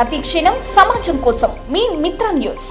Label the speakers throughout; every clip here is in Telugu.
Speaker 1: ప్రతి క్షణం సమాజం కోసం మీ మిత్ర న్యూస్.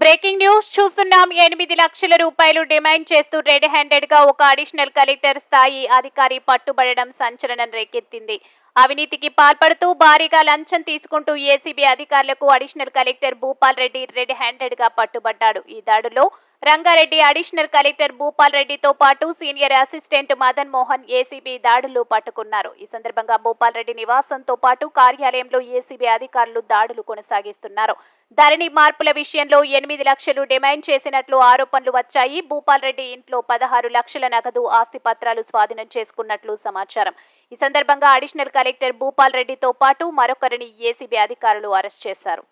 Speaker 2: బ్రేకింగ్ న్యూస్ చూస్తున్నాం. 8 లక్షల రూపాయలు డిమాండ్ చేస్తూ రెడ్ హ్యాండెడ్ గా ఒక అడిషనల్ కలెక్టర్ స్థాయి అధికారి పట్టుబడడం సంచలనం రేకెత్తింది. అవినీతికి పాల్పడుతూ భారీగా లంచం తీసుకుంటూ ఏసీబీ అధికారులకు additional collector Bhupal Reddy red handed గా పట్టుబడ్డాడు. ఈ దాడిలో రంగారెడ్డి అడిషనల్ కలెక్టర్ భూపాల్ రెడ్డితో పాటు senior assistant Madan Mohan ACB దాడులు పట్టుకున్నారు. ఈ సందర్భంగా భూపాల్ రెడ్డి నివాసంతో పాటు కార్యాలయంలో ఏసీబీ అధికారులు దాడులు కొనసాగిస్తున్నారు. ధరణి మార్పుల విషయంలో 8 లక్షలు డిమాండ్ చేసినట్లు ఆరోపణలు వచ్చాయి. భూపాల్ రెడ్డి ఇంట్లో 16 లక్షల నగదు ఆస్తి పత్రాలు స్వాధీనం చేసుకున్నట్లు సమాచారం. ఈ సందర్భంగా అడిషనల్ కలెక్టర్ భూపాల్ రెడ్డితో పాటు మరొకరిని ఏసీబీ అధికారులు అరెస్ట్ చేశారు.